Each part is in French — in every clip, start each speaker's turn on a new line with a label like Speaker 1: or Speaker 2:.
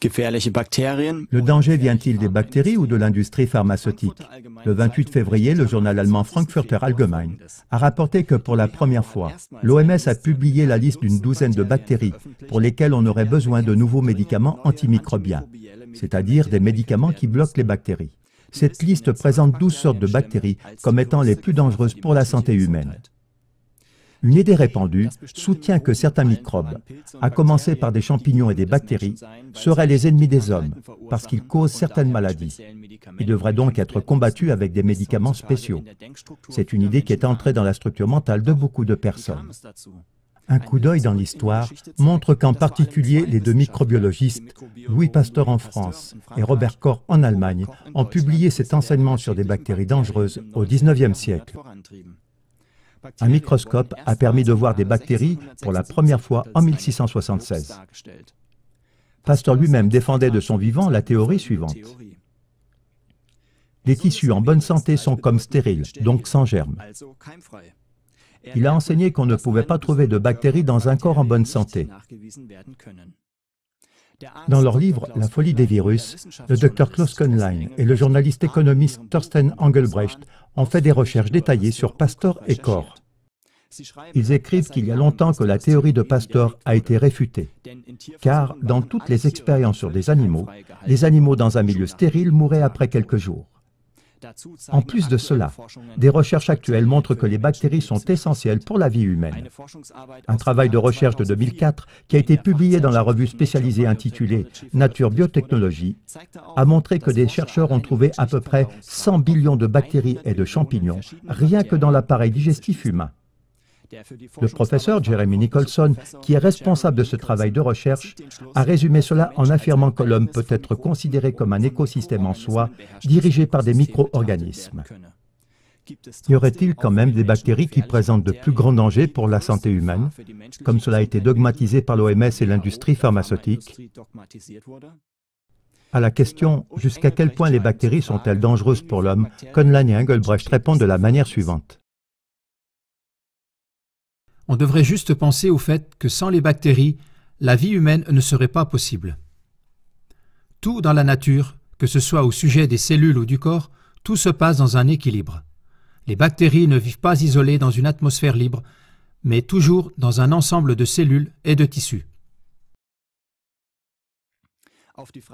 Speaker 1: Le danger vient-il des bactéries ou de l'industrie pharmaceutique? Le 28 février, le journal allemand Frankfurter Allgemein a rapporté que pour la première fois, l'OMS a publié la liste d'une douzaine de bactéries pour lesquelles on aurait besoin de nouveaux médicaments antimicrobiens, c'est-à-dire des médicaments qui bloquent les bactéries. Cette liste présente 12 sortes de bactéries comme étant les plus dangereuses pour la santé humaine. Une idée répandue soutient que certains microbes, à commencer par des champignons et des bactéries, seraient les ennemis des hommes parce qu'ils causent certaines maladies. Ils devraient donc être combattus avec des médicaments spéciaux. C'est une idée qui est entrée dans la structure mentale de beaucoup de personnes. Un coup d'œil dans l'histoire montre qu'en particulier les deux microbiologistes, Louis Pasteur en France et Robert Koch en Allemagne, ont publié cet enseignement sur des bactéries dangereuses au XIXe siècle. Un microscope a permis de voir des bactéries pour la première fois en 1676. Pasteur lui-même défendait de son vivant la théorie suivante. Les tissus en bonne santé sont comme stériles, donc sans germes. Il a enseigné qu'on ne pouvait pas trouver de bactéries dans un corps en bonne santé. Dans leur livre « La folie des virus », le Dr Klaus Köhnlein et le journaliste économiste Thorsten Engelbrecht ont fait des recherches détaillées sur Pasteur et Koch. Ils écrivent qu'il y a longtemps que la théorie de Pasteur a été réfutée, car dans toutes les expériences sur des animaux, les animaux dans un milieu stérile mouraient après quelques jours. En plus de cela, des recherches actuelles montrent que les bactéries sont essentielles pour la vie humaine. Un travail de recherche de 2004, qui a été publié dans la revue spécialisée intitulée « Nature Biotechnologie », a montré que des chercheurs ont trouvé à peu près 100 billions de bactéries et de champignons, rien que dans l'appareil digestif humain. Le professeur Jeremy Nicholson, qui est responsable de ce travail de recherche, a résumé cela en affirmant que l'homme peut être considéré comme un écosystème en soi, dirigé par des micro-organismes. Y aurait-il quand même des bactéries qui présentent de plus grands dangers pour la santé humaine, comme cela a été dogmatisé par l'OMS et l'industrie pharmaceutique? À la question « Jusqu'à quel point les bactéries sont-elles dangereuses pour l'homme ?», Köhnlein et Engelbrecht répondent de la manière suivante.
Speaker 2: On devrait juste penser au fait que sans les bactéries, la vie humaine ne serait pas possible. Tout dans la nature, que ce soit au sujet des cellules ou du corps, tout se passe dans un équilibre. Les bactéries ne vivent pas isolées dans une atmosphère libre, mais toujours dans un ensemble de cellules et de tissus.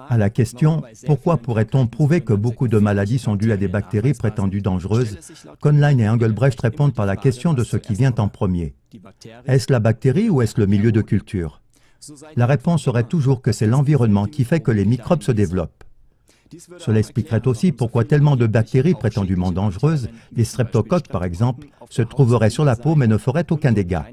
Speaker 1: À la question « Pourquoi pourrait-on prouver que beaucoup de maladies sont dues à des bactéries prétendues dangereuses ?», Köhnlein et Engelbrecht répondent par la question de ce qui vient en premier. Est-ce la bactérie ou est-ce le milieu de culture? La réponse serait toujours que c'est l'environnement qui fait que les microbes se développent. Cela expliquerait aussi pourquoi tellement de bactéries prétendument dangereuses, les streptocoques par exemple, se trouveraient sur la peau mais ne feraient aucun dégât.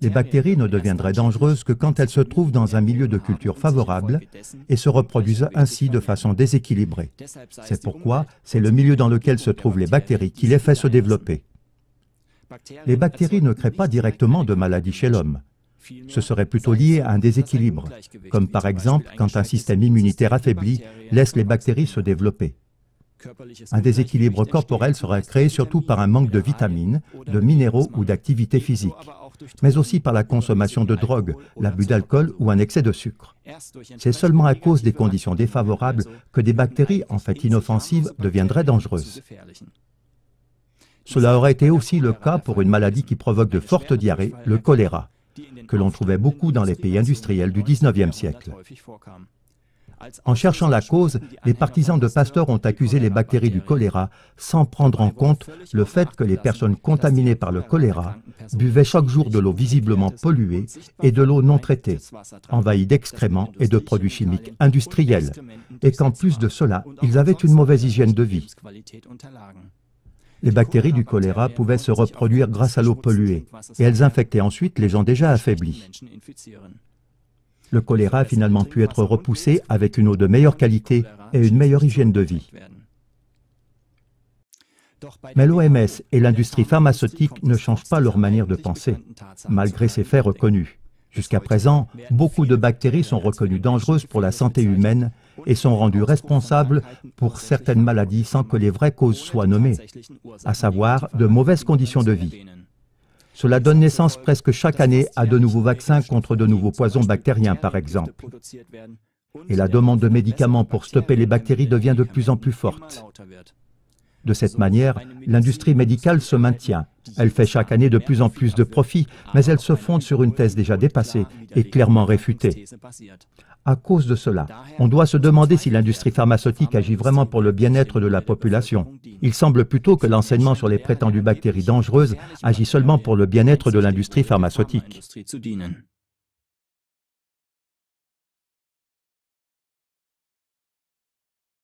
Speaker 1: Les bactéries ne deviendraient dangereuses que quand elles se trouvent dans un milieu de culture favorable et se reproduisent ainsi de façon déséquilibrée. C'est pourquoi c'est le milieu dans lequel se trouvent les bactéries qui les fait se développer. Les bactéries ne créent pas directement de maladies chez l'homme. Ce serait plutôt lié à un déséquilibre, comme par exemple quand un système immunitaire affaibli laisse les bactéries se développer. Un déséquilibre corporel serait créé surtout par un manque de vitamines, de minéraux ou d'activité physique, mais aussi par la consommation de drogue, l'abus d'alcool ou un excès de sucre. C'est seulement à cause des conditions défavorables que des bactéries, en fait inoffensives, deviendraient dangereuses. Cela aurait été aussi le cas pour une maladie qui provoque de fortes diarrhées, le choléra, que l'on trouvait beaucoup dans les pays industriels du XIXe siècle. En cherchant la cause, les partisans de Pasteur ont accusé les bactéries du choléra sans prendre en compte le fait que les personnes contaminées par le choléra buvaient chaque jour de l'eau visiblement polluée et de l'eau non traitée, envahie d'excréments et de produits chimiques industriels, et qu'en plus de cela, ils avaient une mauvaise hygiène de vie. Les bactéries du choléra pouvaient se reproduire grâce à l'eau polluée, et elles infectaient ensuite les gens déjà affaiblis. Le choléra a finalement pu être repoussé avec une eau de meilleure qualité et une meilleure hygiène de vie. Mais l'OMS et l'industrie pharmaceutique ne changent pas leur manière de penser, malgré ces faits reconnus. Jusqu'à présent, beaucoup de bactéries sont reconnues dangereuses pour la santé humaine et sont rendues responsables pour certaines maladies sans que les vraies causes soient nommées, à savoir de mauvaises conditions de vie. Cela donne naissance presque chaque année à de nouveaux vaccins contre de nouveaux poisons bactériens, par exemple. Et la demande de médicaments pour stopper les bactéries devient de plus en plus forte. De cette manière, l'industrie médicale se maintient. Elle fait chaque année de plus en plus de profits, mais elle se fonde sur une thèse déjà dépassée et clairement réfutée. À cause de cela, on doit se demander si l'industrie pharmaceutique agit vraiment pour le bien-être de la population. Il semble plutôt que l'enseignement sur les prétendues bactéries dangereuses agit seulement pour le bien-être de l'industrie pharmaceutique.